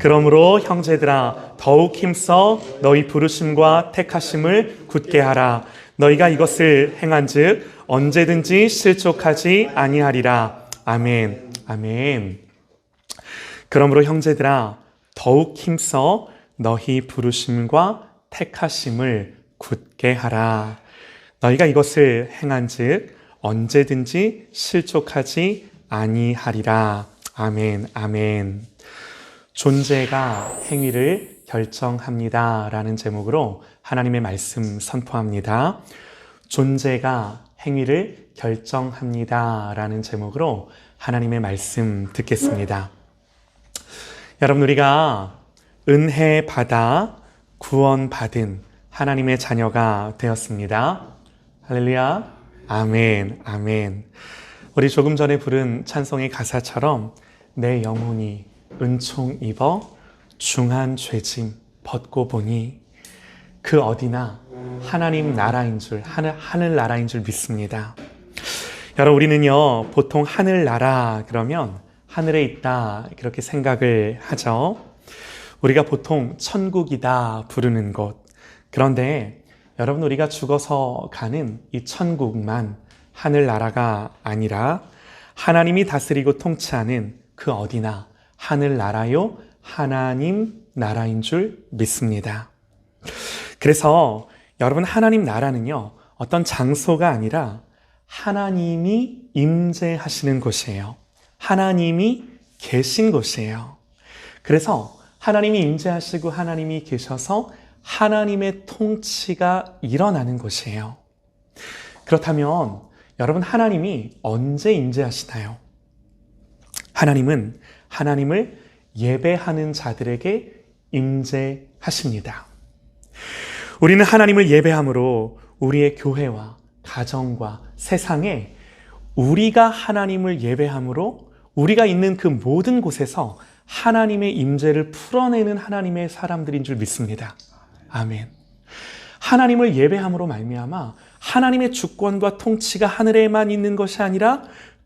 그러므로 형제들아 더욱 힘써 너희 부르심과 택하심을 굳게 하라. 너희가 이것을 행한즉 언제든지 실족하지 아니하리라. 아멘. 아멘. 그러므로 형제들아 더욱 힘써 너희 부르심과 택하심을 굳게 하라. 너희가 이것을 행한즉 언제든지 실족하지 아니하리라. 아멘. 아멘. 존재가 행위를 결정합니다 라는 제목으로 하나님의 말씀 선포합니다. 존재가 행위를 결정합니다 라는 제목으로 하나님의 말씀 듣겠습니다. 여러분, 우리가 은혜 받아 구원받은 하나님의 자녀가 되었습니다. 할렐루야. 아멘. 아멘. 우리 조금 전에 부른 찬송의 가사처럼 내 영혼이 은총 입어 중한 죄짐 벗고 보니 그 어디나 하나님 나라인 줄, 하늘 나라인 줄 믿습니다. 여러분, 우리는요 보통 하늘 나라 그러면 하늘에 있다 그렇게 생각을 하죠. 우리가 보통 천국이다 부르는 곳. 그런데 여러분, 우리가 죽어서 가는 이 천국만 하늘 나라가 아니라 하나님이 다스리고 통치하는 그 어디나 하늘 나라요 하나님 나라인 줄 믿습니다. 그래서 여러분, 하나님 나라는요 어떤 장소가 아니라 하나님이 임재하시는 곳이에요. 하나님이 계신 곳이에요. 그래서 하나님이 임재하시고 하나님이 계셔서 하나님의 통치가 일어나는 곳이에요. 그렇다면 여러분, 하나님이 언제 임재하시나요? 하나님은 하나님을 예배하는 자들에게 임재하십니다. 우리는 하나님을 예배함으로 우리의 교회와 가정과 세상에 우리가 하나님을 예배함으로 우리가 있는 그 모든 곳에서 하나님의 임재를 풀어내는 하나님의 사람들인 줄 믿습니다. 아멘. 하나님을 예배함으로 말미암아 하나님의 주권과 통치가 하늘에만 있는 것이 아니라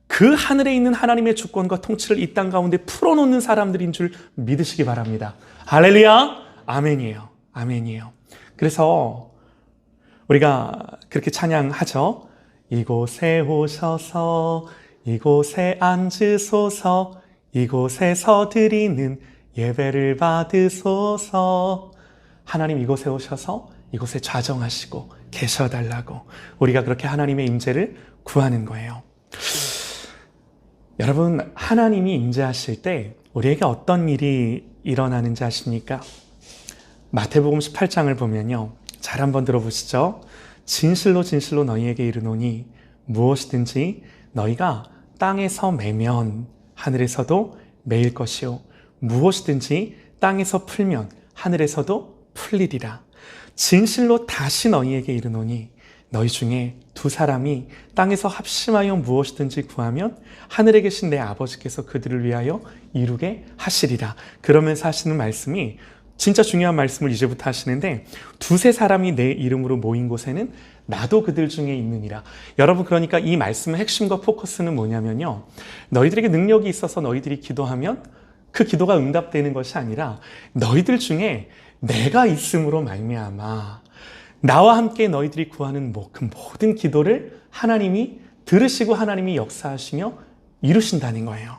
그 하늘에 있는 하나님의 주권과 통치를 이 땅 가운데 풀어놓는 사람들인 줄 믿으시기 바랍니다. 할렐루야. 아멘이에요. 아멘이에요. 그래서 우리가 그렇게 찬양하죠. 이곳에 오셔서 이곳에 앉으소서 이곳에서 드리는 예배를 받으소서. 하나님 이곳에 오셔서 이곳에 좌정하시고 계셔달라고 우리가 그렇게 하나님의 임재를 구하는 거예요. 여러분, 하나님이 임재하실 때 우리에게 어떤 일이 일어나는지 아십니까? 마태복음 18장을 보면요, 잘 한번 들어보시죠. 진실로 진실로 너희에게 이르노니 무엇이든지 너희가 땅에서 매면 하늘에서도 매일 것이요 무엇이든지 땅에서 풀면 하늘에서도 풀리리라. 진실로 다시 너희에게 이르노니 너희 중에 두 사람이 땅에서 합심하여 무엇이든지 구하면 하늘에 계신 내 아버지께서 그들을 위하여 이루게 하시리라. 그러면서 하시는 말씀이 진짜 중요한 말씀을 이제부터 하시는데, 두세 사람이 내 이름으로 모인 곳에는 나도 그들 중에 있느니라. 여러분, 그러니까 이 말씀의 핵심과 포커스는 뭐냐면요, 너희들에게 능력이 있어서 너희들이 기도하면 그 기도가 응답되는 것이 아니라 너희들 중에 내가 있음으로 말미암아 나와 함께 너희들이 구하는 그 모든 기도를 하나님이 들으시고 하나님이 역사하시며 이루신다는 거예요.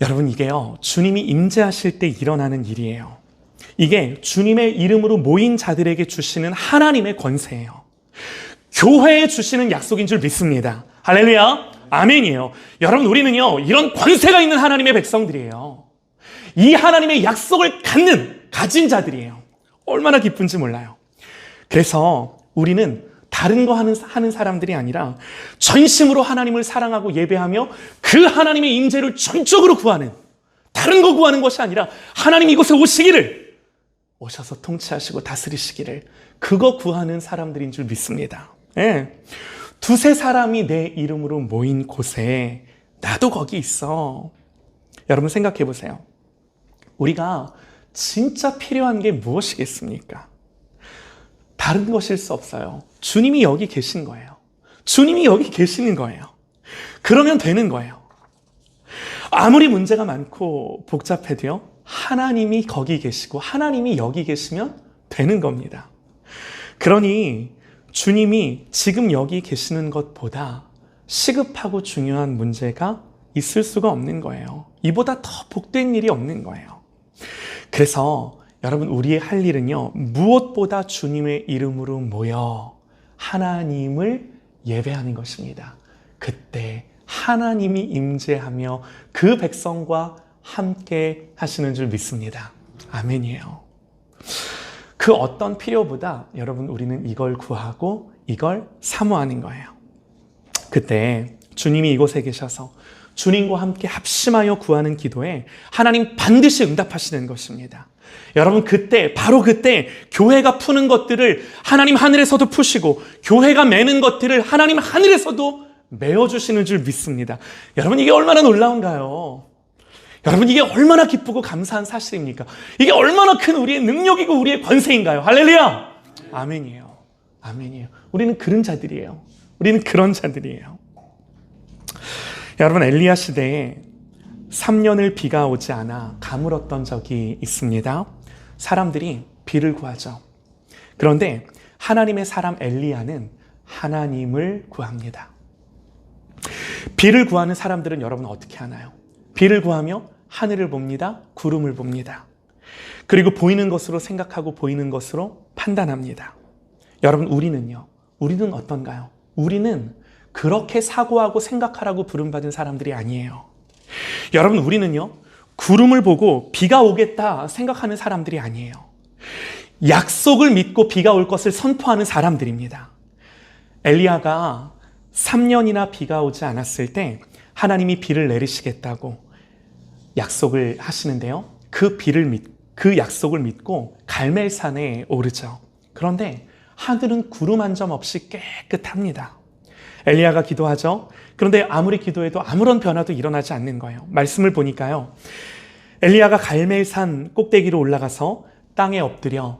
여러분, 이게요 주님이 임재하실 때 일어나는 일이에요. 이게 주님의 이름으로 모인 자들에게 주시는 하나님의 권세예요. 교회에 주시는 약속인 줄 믿습니다. 할렐루야. 아멘이에요. 여러분, 우리는요 이런 권세가 있는 하나님의 백성들이에요. 이 하나님의 약속을 가진 자들이에요. 얼마나 기쁜지 몰라요. 그래서 우리는 다른 거 하는 사람들이 아니라 전심으로 하나님을 사랑하고 예배하며 그 하나님의 임재를 전적으로 구하는, 다른 거 구하는 것이 아니라 하나님 이곳에 오셔서 통치하시고 다스리시기를, 그거 구하는 사람들인 줄 믿습니다. 예. 두세 사람이 내 이름으로 모인 곳에 나도 거기 있어. 여러분, 생각해 보세요. 우리가 진짜 필요한 게 무엇이겠습니까? 다른 것일 수 없어요. 주님이 여기 계신 거예요. 주님이 여기 계시는 거예요. 그러면 되는 거예요. 아무리 문제가 많고 복잡해도요, 하나님이 거기 계시고 하나님이 여기 계시면 되는 겁니다. 그러니 주님이 지금 여기 계시는 것보다 시급하고 중요한 문제가 있을 수가 없는 거예요. 이보다 더 복된 일이 없는 거예요. 그래서 여러분, 우리의 할 일은요, 무엇보다 주님의 이름으로 모여 하나님을 예배하는 것입니다. 그때 하나님이 임재하며 그 백성과 함께 하시는 줄 믿습니다. 아멘이에요. 그 어떤 필요보다 여러분, 우리는 이걸 구하고 이걸 사모하는 거예요. 그때 주님이 이곳에 계셔서 주님과 함께 합심하여 구하는 기도에 하나님 반드시 응답하시는 것입니다. 여러분, 그때, 바로 그때 교회가 푸는 것들을 하나님 하늘에서도 푸시고 교회가 매는 것들을 하나님 하늘에서도 메어주시는 줄 믿습니다. 여러분, 이게 얼마나 놀라운가요? 여러분, 이게 얼마나 기쁘고 감사한 사실입니까? 이게 얼마나 큰 우리의 능력이고 우리의 권세인가요? 할렐루야! 아멘이에요. 아멘이에요. 우리는 그런 자들이에요. 우리는 그런 자들이에요. 여러분, 엘리야 시대에 3년을 비가 오지 않아 가물었던 적이 있습니다. 사람들이 비를 구하죠. 그런데 하나님의 사람 엘리야는 하나님을 구합니다. 비를 구하는 사람들은 여러분 어떻게 하나요? 비를 구하며 하늘을 봅니다. 구름을 봅니다. 그리고 보이는 것으로 생각하고 보이는 것으로 판단합니다. 여러분, 우리는요? 우리는 어떤가요? 우리는 그렇게 사고하고 생각하라고 부름받은 사람들이 아니에요. 여러분, 우리는요, 구름을 보고 비가 오겠다 생각하는 사람들이 아니에요. 약속을 믿고 비가 올 것을 선포하는 사람들입니다. 엘리야가 3년이나 비가 오지 않았을 때 하나님이 비를 내리시겠다고 약속을 하시는데요, 그 약속을 믿고 갈멜산에 오르죠. 그런데 하늘은 구름 한 점 없이 깨끗합니다. 엘리야가 기도하죠. 그런데 아무리 기도해도 아무런 변화도 일어나지 않는 거예요. 말씀을 보니까요, 엘리야가 갈멜산 꼭대기로 올라가서 땅에 엎드려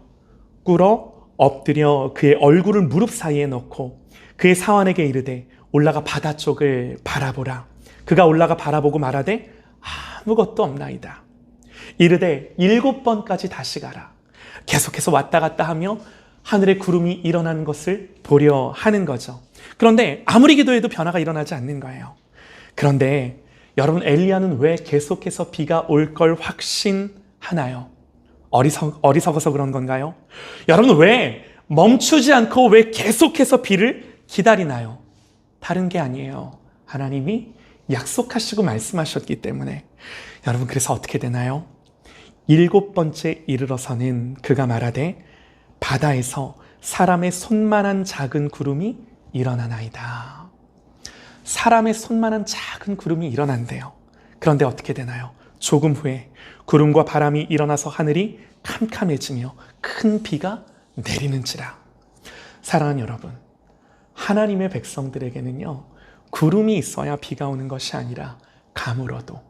그의 얼굴을 무릎 사이에 넣고 그의 사환에게 이르되 올라가 바다 쪽을 바라보라. 그가 올라가 바라보고 말하되 아무것도 없나이다. 이르되 7번까지 다시 가라. 계속해서 왔다 갔다 하며 하늘에 구름이 일어나는 것을 보려 하는 거죠. 그런데 아무리 기도해도 변화가 일어나지 않는 거예요. 그런데 여러분, 엘리야는 왜 계속해서 비가 올 걸 확신하나요? 어리석어서 그런 건가요? 여러분, 왜 멈추지 않고 왜 계속해서 비를 기다리나요? 다른 게 아니에요. 하나님이 약속하시고 말씀하셨기 때문에. 여러분, 그래서 어떻게 되나요? 7번째 이르러서는 그가 말하되 바다에서 사람의 손만한 작은 구름이 일어나나이다. 사람의 손만한 작은 구름이 일어난대요. 그런데 어떻게 되나요? 조금 후에 구름과 바람이 일어나서 하늘이 캄캄해지며 큰 비가 내리는지라. 사랑하는 여러분, 하나님의 백성들에게는요, 구름이 있어야 비가 오는 것이 아니라 가물어도,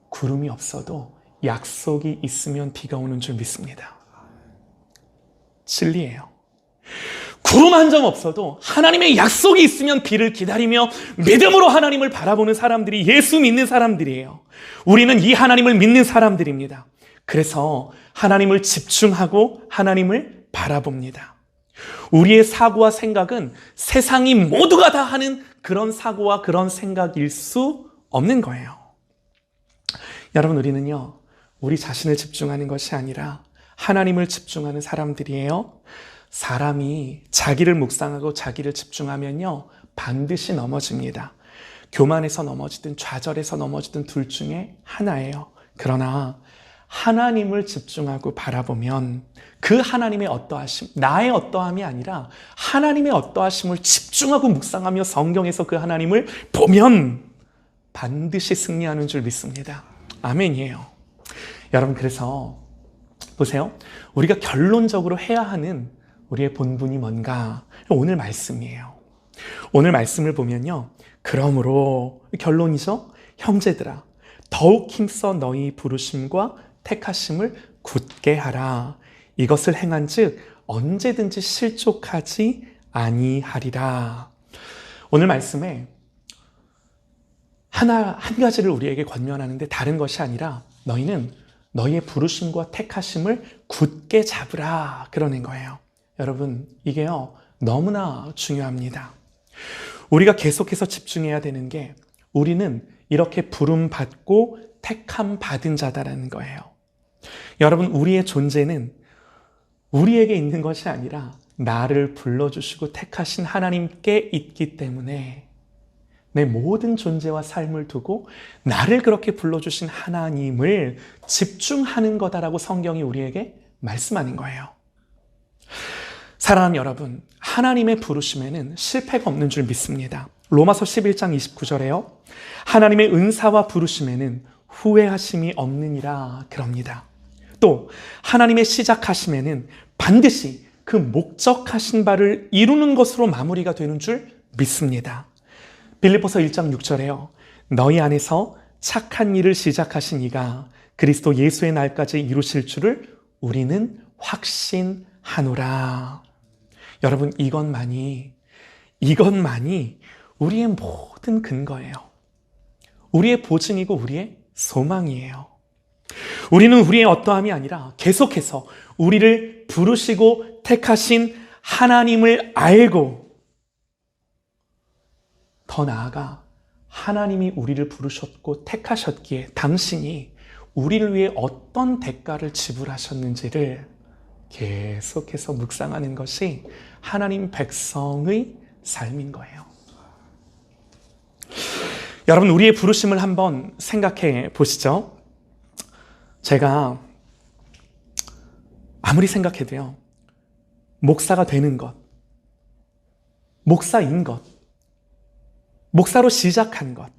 구름이 없어도 약속이 있으면 비가 오는 줄 믿습니다. 진리예요. 구름 한 점 없어도 하나님의 약속이 있으면 비를 기다리며 믿음으로 하나님을 바라보는 사람들이 예수 믿는 사람들이에요. 우리는 이 하나님을 믿는 사람들입니다. 그래서 하나님을 집중하고 하나님을 바라봅니다. 우리의 사고와 생각은 세상이 모두가 다 하는 그런 사고와 그런 생각일 수 없는 거예요. 여러분, 우리는요, 우리 자신을 집중하는 것이 아니라 하나님을 집중하는 사람들이에요. 사람이 자기를 묵상하고 자기를 집중하면요, 반드시 넘어집니다. 교만에서 넘어지든 좌절에서 넘어지든 둘 중에 하나예요. 그러나 하나님을 집중하고 바라보면 그 하나님의 어떠하심, 나의 어떠함이 아니라 하나님의 어떠하심을 집중하고 묵상하며 성경에서 그 하나님을 보면 반드시 승리하는 줄 믿습니다. 아멘이에요. 여러분, 그래서 보세요. 우리가 결론적으로 해야 하는 우리의 본분이 뭔가? 오늘 말씀이에요. 오늘 말씀을 보면요, 그러므로 결론이죠. 형제들아, 더욱 힘써 너희 부르심과 택하심을 굳게 하라. 이것을 행한즉 언제든지 실족하지 아니하리라. 오늘 말씀에 한 가지를 우리에게 권면하는데 다른 것이 아니라 너희는 너희의 부르심과 택하심을 굳게 잡으라 그러는 거예요. 여러분, 이게요 너무나 중요합니다. 우리가 계속해서 집중해야 되는 게 우리는 이렇게 부름받고 택함 받은 자다라는 거예요. 여러분, 우리의 존재는 우리에게 있는 것이 아니라 나를 불러주시고 택하신 하나님께 있기 때문에 내 모든 존재와 삶을 두고 나를 그렇게 불러주신 하나님을 집중하는 거다라고 성경이 우리에게 말씀하는 거예요. 사랑하는 여러분, 하나님의 부르심에는 실패가 없는 줄 믿습니다. 로마서 11장 29절에요. 하나님의 은사와 부르심에는 후회하심이 없느니라 그럽니다. 또 하나님의 시작하심에는 반드시 그 목적하신 바를 이루는 것으로 마무리가 되는 줄 믿습니다. 빌립보서 1장 6절에요. 너희 안에서 착한 일을 시작하신 이가 그리스도 예수의 날까지 이루실 줄을 우리는 확신하노라. 여러분, 이것만이 우리의 모든 근거예요. 우리의 보증이고 우리의 소망이에요. 우리는 우리의 어떠함이 아니라 계속해서 우리를 부르시고 택하신 하나님을 알고 더 나아가 하나님이 우리를 부르셨고 택하셨기에 당신이 우리를 위해 어떤 대가를 지불하셨는지를 계속해서 묵상하는 것이 하나님 백성의 삶인 거예요. 여러분, 우리의 부르심을 한번 생각해 보시죠. 제가 아무리 생각해도요, 목사가 되는 것, 목사인 것, 목사로 시작한 것,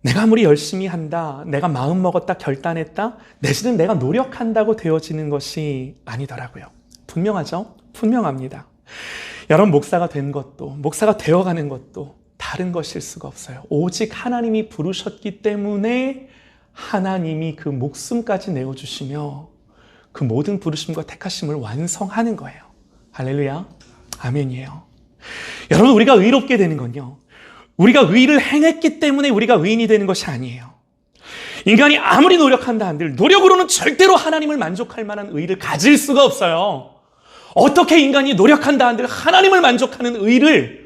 내가 아무리 열심히 한다, 내가 마음먹었다, 결단했다, 내지는 내가 노력한다고 되어지는 것이 아니더라고요. 분명하죠? 분명합니다. 여러분, 목사가 된 것도, 목사가 되어가는 것도 다른 것일 수가 없어요. 오직 하나님이 부르셨기 때문에 하나님이 그 목숨까지 내어주시며 그 모든 부르심과 택하심을 완성하는 거예요. 할렐루야, 아멘이에요. 여러분, 우리가 의롭게 되는 건요, 우리가 의를 행했기 때문에 우리가 의인이 되는 것이 아니에요. 인간이 아무리 노력한다 한들 노력으로는 절대로 하나님을 만족할 만한 의를 가질 수가 없어요. 어떻게 인간이 노력한다 한들 하나님을 만족하는 의를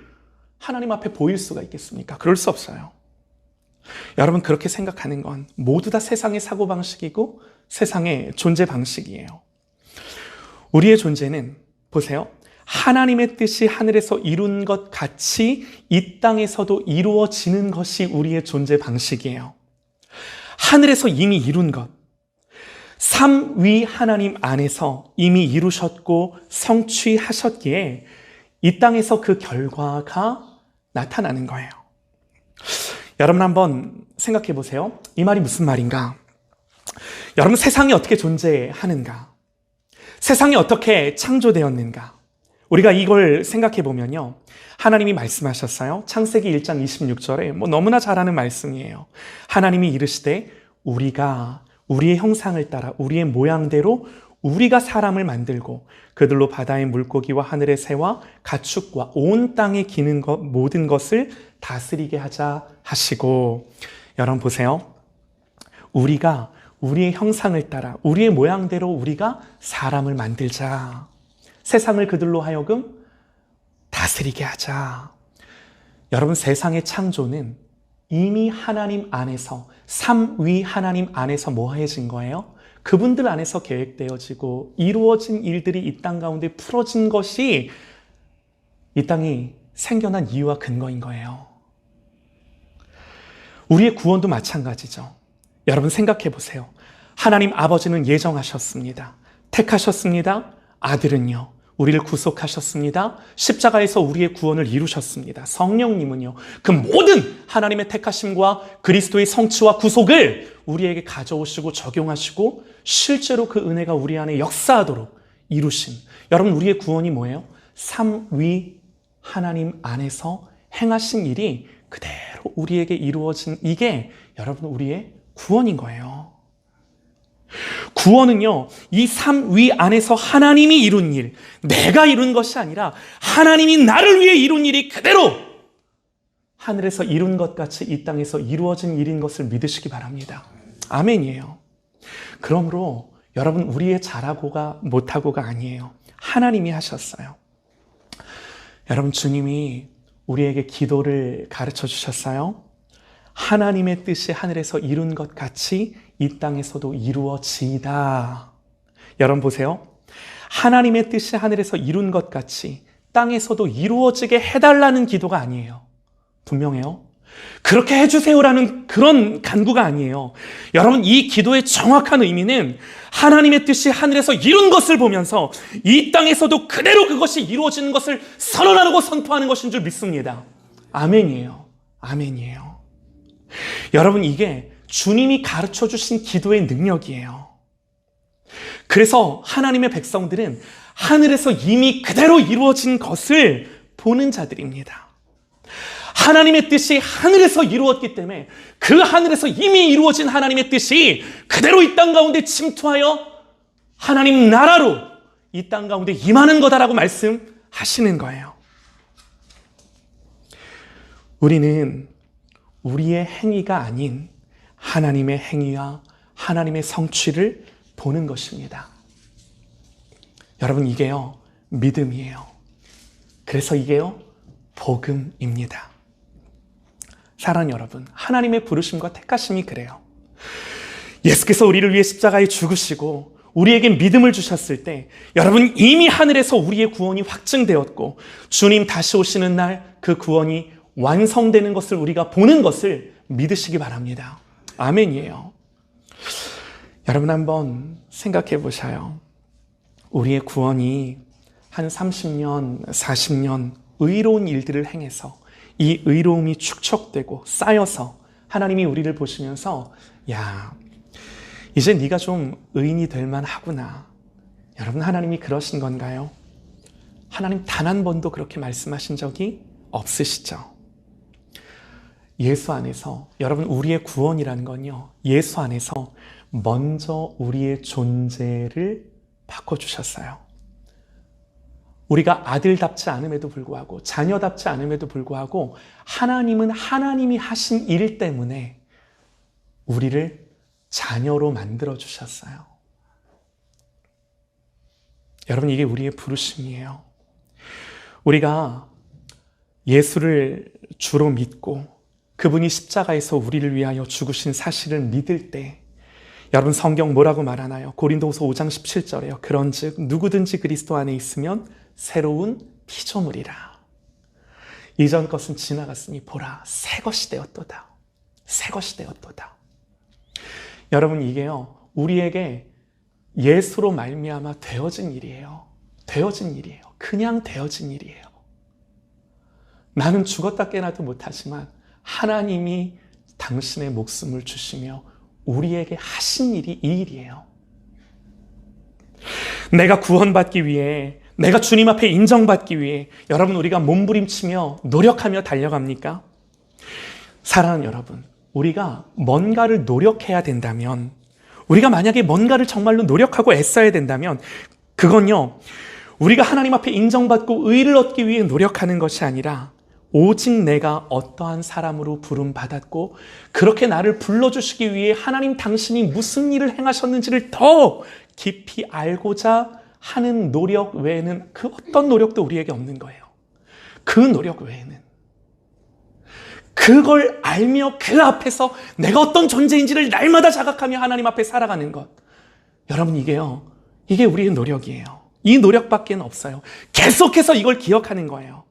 하나님 앞에 보일 수가 있겠습니까? 그럴 수 없어요. 여러분, 그렇게 생각하는 건 모두 다 세상의 사고방식이고 세상의 존재 방식이에요. 우리의 존재는 보세요. 하나님의 뜻이 하늘에서 이룬 것 같이 이 땅에서도 이루어지는 것이 우리의 존재 방식이에요. 하늘에서 이미 이룬 것, 삼위 하나님 안에서 이미 이루셨고 성취하셨기에 이 땅에서 그 결과가 나타나는 거예요. 여러분, 한번 생각해 보세요. 이 말이 무슨 말인가? 여러분, 세상이 어떻게 존재하는가? 세상이 어떻게 창조되었는가? 우리가 이걸 생각해 보면요, 하나님이 말씀하셨어요. 창세기 1장 26절에 너무나 잘 아는 말씀이에요. 하나님이 이르시되 우리가 우리의 형상을 따라 우리의 모양대로 우리가 사람을 만들고 그들로 바다의 물고기와 하늘의 새와 가축과 온 땅에 기는 것 모든 것을 다스리게 하자 하시고, 여러분 보세요. 우리가 우리의 형상을 따라 우리의 모양대로 우리가 사람을 만들자. 세상을 그들로 하여금 다스리게 하자. 여러분, 세상의 창조는 이미 하나님 안에서, 삼위 하나님 안에서 뭐해진 거예요? 그분들 안에서 계획되어지고 이루어진 일들이 이 땅 가운데 풀어진 것이 이 땅이 생겨난 이유와 근거인 거예요. 우리의 구원도 마찬가지죠. 여러분, 생각해 보세요. 하나님 아버지는 예정하셨습니다. 택하셨습니다. 아들은요, 우리를 구속하셨습니다. 십자가에서 우리의 구원을 이루셨습니다. 성령님은요, 그 모든 하나님의 택하심과 그리스도의 성취와 구속을 우리에게 가져오시고 적용하시고 실제로 그 은혜가 우리 안에 역사하도록 이루신, 여러분, 우리의 구원이 뭐예요? 삼위 하나님 안에서 행하신 일이 그대로 우리에게 이루어진, 이게 여러분 우리의 구원인 거예요. 구원은요, 이 삼위 안에서 하나님이 이룬 일, 내가 이룬 것이 아니라 하나님이 나를 위해 이룬 일이 그대로 하늘에서 이룬 것 같이 이 땅에서 이루어진 일인 것을 믿으시기 바랍니다. 아멘이에요. 그러므로 여러분, 우리의 잘하고가 못하고가 아니에요. 하나님이 하셨어요. 여러분, 주님이 우리에게 기도를 가르쳐 주셨어요. 하나님의 뜻이 하늘에서 이룬 것 같이 이 땅에서도 이루어지이다. 여러분 보세요. 하나님의 뜻이 하늘에서 이룬 것 같이 땅에서도 이루어지게 해달라는 기도가 아니에요. 분명해요. 그렇게 해주세요라는 그런 간구가 아니에요. 여러분, 이 기도의 정확한 의미는 하나님의 뜻이 하늘에서 이룬 것을 보면서 이 땅에서도 그대로 그것이 이루어지는 것을 선언하고 선포하는 것인 줄 믿습니다. 아멘이에요. 아멘이에요. 여러분, 이게 주님이 가르쳐 주신 기도의 능력이에요. 그래서 하나님의 백성들은 하늘에서 이미 그대로 이루어진 것을 보는 자들입니다. 하나님의 뜻이 하늘에서 이루어졌기 때문에 그 하늘에서 이미 이루어진 하나님의 뜻이 그대로 이 땅 가운데 침투하여 하나님 나라로 이 땅 가운데 임하는 거다라고 말씀하시는 거예요. 우리는 우리의 행위가 아닌 하나님의 행위와 하나님의 성취를 보는 것입니다. 여러분, 이게요, 믿음이에요. 그래서 이게요, 복음입니다. 사랑하는 여러분, 하나님의 부르심과 택하심이 그래요. 예수께서 우리를 위해 십자가에 죽으시고 우리에게 믿음을 주셨을 때 여러분, 이미 하늘에서 우리의 구원이 확증되었고 주님 다시 오시는 날 그 구원이 완성되는 것을 우리가 보는 것을 믿으시기 바랍니다. 아멘이에요. 여러분, 한번 생각해 보셔요. 우리의 구원이 한 30년, 40년 의로운 일들을 행해서 이 의로움이 축적되고 쌓여서 하나님이 우리를 보시면서 야, 이제 네가 좀 의인이 될 만하구나. 여러분, 하나님이 그러신 건가요? 하나님 단 한 번도 그렇게 말씀하신 적이 없으시죠? 예수 안에서, 여러분, 우리의 구원이라는 건요, 예수 안에서 먼저 우리의 존재를 바꿔주셨어요. 우리가 아들답지 않음에도 불구하고 자녀답지 않음에도 불구하고 하나님은 하나님이 하신 일 때문에 우리를 자녀로 만들어 주셨어요. 여러분, 이게 우리의 부르심이에요. 우리가 예수를 주로 믿고 그분이 십자가에서 우리를 위하여 죽으신 사실을 믿을 때 여러분, 성경 뭐라고 말하나요? 고린도후서 5장 17절에요. 그런즉 누구든지 그리스도 안에 있으면 새로운 피조물이라. 이전 것은 지나갔으니 보라, 새 것이 되었도다. 새 것이 되었도다. 여러분, 이게요, 우리에게 예수로 말미암아 되어진 일이에요. 되어진 일이에요. 그냥 되어진 일이에요. 나는 죽었다 깨나도 못하지만 하나님이 당신의 목숨을 주시며 우리에게 하신 일이 이 일이에요. 내가 구원받기 위해, 내가 주님 앞에 인정받기 위해 여러분, 우리가 몸부림치며 노력하며 달려갑니까? 사랑하는 여러분, 우리가 뭔가를 노력해야 된다면, 우리가 만약에 뭔가를 정말로 노력하고 애써야 된다면 그건요, 우리가 하나님 앞에 인정받고 의를 얻기 위해 노력하는 것이 아니라 오직 내가 어떠한 사람으로 부름받았고 그렇게 나를 불러주시기 위해 하나님 당신이 무슨 일을 행하셨는지를 더 깊이 알고자 하는 노력 외에는 그 어떤 노력도 우리에게 없는 거예요. 그 노력 외에는. 그걸 알며 그 앞에서 내가 어떤 존재인지를 날마다 자각하며 하나님 앞에 살아가는 것. 여러분, 이게요, 이게 우리의 노력이에요. 이 노력밖에 없어요. 계속해서 이걸 기억하는 거예요.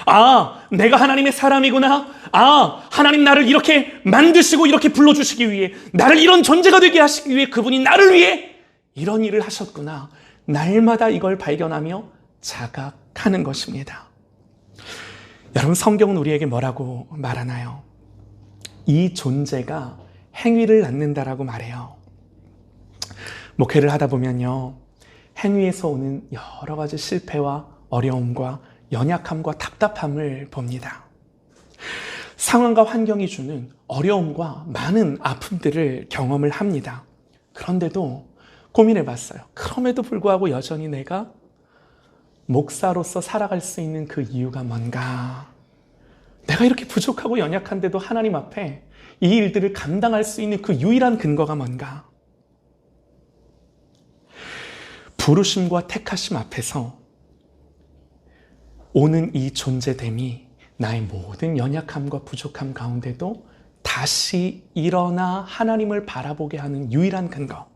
아, 내가 하나님의 사람이구나. 아, 하나님 나를 이렇게 만드시고 이렇게 불러주시기 위해, 나를 이런 존재가 되게 하시기 위해 그분이 나를 위해 이런 일을 하셨구나. 날마다 이걸 발견하며 자각하는 것입니다. 여러분, 성경은 우리에게 뭐라고 말하나요? 이 존재가 행위를 낳는다라고 말해요. 목회를 하다 보면요, 행위에서 오는 여러 가지 실패와 어려움과 연약함과 답답함을 봅니다. 상황과 환경이 주는 어려움과 많은 아픔들을 경험을 합니다. 그런데도 고민해 봤어요. 그럼에도 불구하고 여전히 내가 목사로서 살아갈 수 있는 그 이유가 뭔가? 내가 이렇게 부족하고 연약한데도 하나님 앞에 이 일들을 감당할 수 있는 그 유일한 근거가 뭔가? 부르심과 택하심 앞에서 오는 이 존재됨이 나의 모든 연약함과 부족함 가운데도 다시 일어나 하나님을 바라보게 하는 유일한 근거.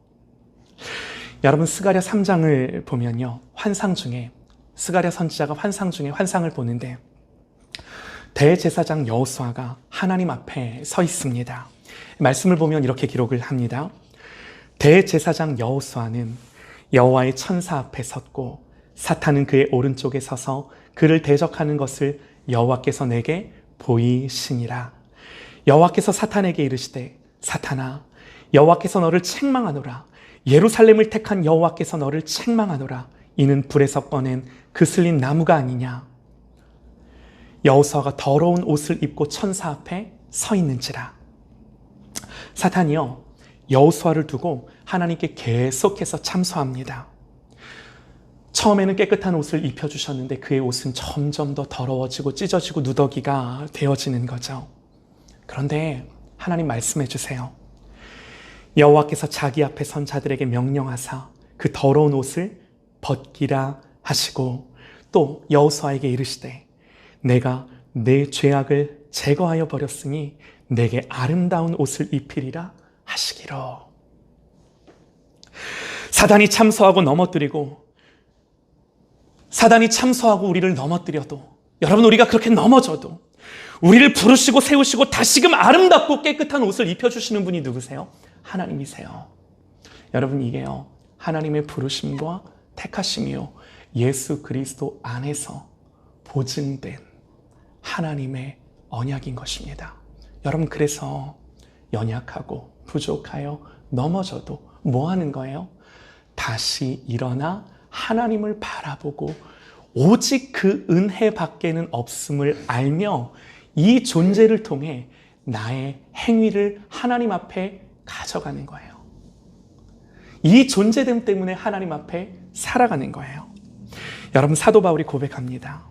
여러분, 스가랴 3장을 보면요, 환상 중에 스가랴 선지자가 환상 중에 환상을 보는데 대제사장 여호수아가 하나님 앞에 서 있습니다. 말씀을 보면 이렇게 기록을 합니다. 대제사장 여호수아는 여호와의 천사 앞에 섰고 사탄은 그의 오른쪽에 서서 그를 대적하는 것을 여호와께서 내게 보이시니라. 여호와께서 사탄에게 이르시되 사탄아, 여호와께서 너를 책망하노라. 예루살렘을 택한 여호와께서 너를 책망하노라. 이는 불에서 꺼낸 그슬린 나무가 아니냐. 여호수아가 더러운 옷을 입고 천사 앞에 서 있는지라. 사탄이요, 여호수아를 두고 하나님께 계속해서 참소합니다. 처음에는 깨끗한 옷을 입혀주셨는데 그의 옷은 점점 더 더러워지고 찢어지고 누더기가 되어지는 거죠. 그런데 하나님 말씀해 주세요. 여호와께서 자기 앞에 선 자들에게 명령하사 그 더러운 옷을 벗기라 하시고 또 여호수아에게 이르시되 내가 내 죄악을 제거하여 버렸으니 내게 아름다운 옷을 입히리라 하시기로. 사단이 참소하고 넘어뜨리고 사단이 참소하고 우리를 넘어뜨려도, 여러분, 우리가 그렇게 넘어져도 우리를 부르시고 세우시고 다시금 아름답고 깨끗한 옷을 입혀주시는 분이 누구세요? 하나님이세요. 여러분, 이게요, 하나님의 부르심과 택하심이요, 예수 그리스도 안에서 보증된 하나님의 언약인 것입니다. 여러분, 그래서 연약하고 부족하여 넘어져도 뭐 하는 거예요? 다시 일어나 하나님을 바라보고 오직 그 은혜 밖에는 없음을 알며 이 존재를 통해 나의 행위를 하나님 앞에 가져가는 거예요. 이 존재됨 때문에 하나님 앞에 살아가는 거예요. 여러분, 사도 바울이 고백합니다.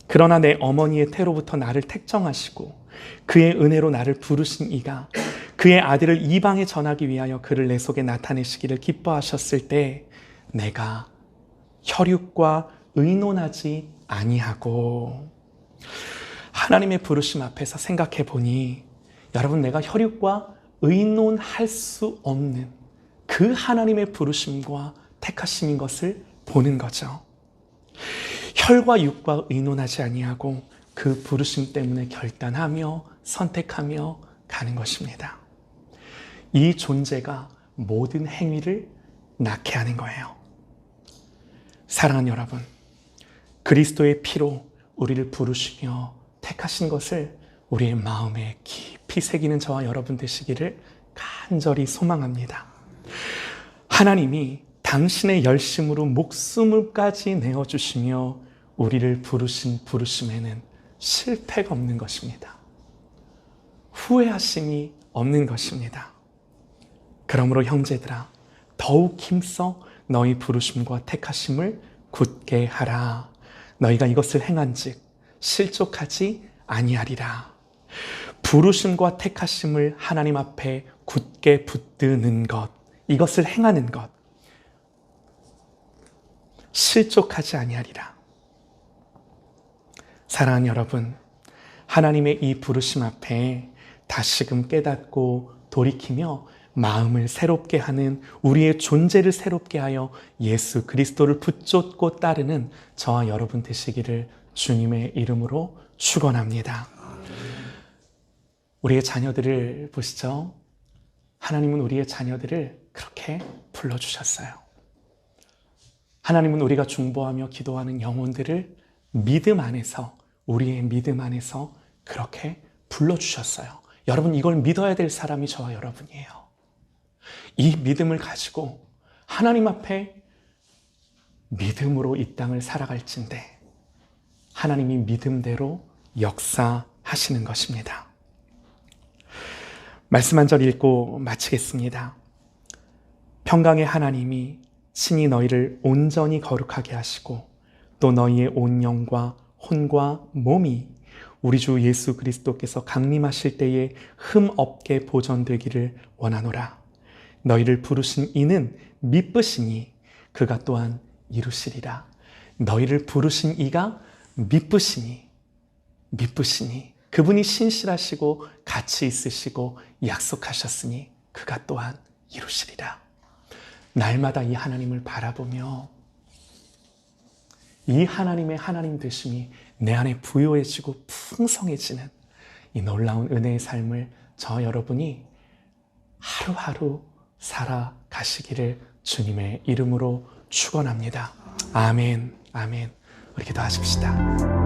그러나 내 어머니의 태로부터 나를 택정하시고 그의 은혜로 나를 부르신 이가 그의 아들을 이방에 전하기 위하여 그를 내 속에 나타내시기를 기뻐하셨을 때 내가 혈육과 의논하지 아니하고. 하나님의 부르심 앞에서 생각해 보니 여러분, 내가 혈육과 의논할 수 없는 그 하나님의 부르심과 택하심인 것을 보는 거죠. 혈과 육과 의논하지 아니하고 그 부르심 때문에 결단하며 선택하며 가는 것입니다. 이 존재가 모든 행위를 낳게 하는 거예요. 사랑하는 여러분, 그리스도의 피로 우리를 부르시며 택하신 것을 우리의 마음에 깊이 새기는 저와 여러분 되시기를 간절히 소망합니다. 하나님이 당신의 열심으로 목숨을까지 내어주시며 우리를 부르신 부르심에는 실패가 없는 것입니다. 후회하심이 없는 것입니다. 그러므로 형제들아, 더욱 힘써 너희 부르심과 택하심을 굳게 하라. 너희가 이것을 행한즉 실족하지 아니하리라. 부르심과 택하심을 하나님 앞에 굳게 붙드는 것, 이것을 행하는 것, 실족하지 아니하리라. 사랑하는 여러분, 하나님의 이 부르심 앞에 다시금 깨닫고 돌이키며 마음을 새롭게 하는, 우리의 존재를 새롭게 하여 예수 그리스도를 붙잡고 따르는 저와 여러분 되시기를 주님의 이름으로 축원합니다. 우리의 자녀들을 보시죠. 하나님은 우리의 자녀들을 그렇게 불러주셨어요. 하나님은 우리가 중보하며 기도하는 영혼들을 믿음 안에서, 우리의 믿음 안에서 그렇게 불러주셨어요. 여러분, 이걸 믿어야 될 사람이 저와 여러분이에요. 이 믿음을 가지고 하나님 앞에 믿음으로 이 땅을 살아갈진대 하나님이 믿음대로 역사하시는 것입니다. 말씀 한 절 읽고 마치겠습니다. 평강의 하나님이 친히 너희를 온전히 거룩하게 하시고 또 너희의 온 영과 혼과 몸이 우리 주 예수 그리스도께서 강림하실 때에 흠 없게 보존되기를 원하노라. 너희를 부르신 이는 미쁘시니 그가 또한 이루시리라. 너희를 부르신 이가 미쁘시니 그분이 신실하시고 가치 있으시고 약속하셨으니 그가 또한 이루시리라. 날마다 이 하나님을 바라보며 이 하나님의 하나님 되심이 내 안에 부요해지고 풍성해지는 이 놀라운 은혜의 삶을 저 여러분이 하루하루 살아가시기를 주님의 이름으로 축원합니다. 아멘, 아멘. 우리 기도하십시다.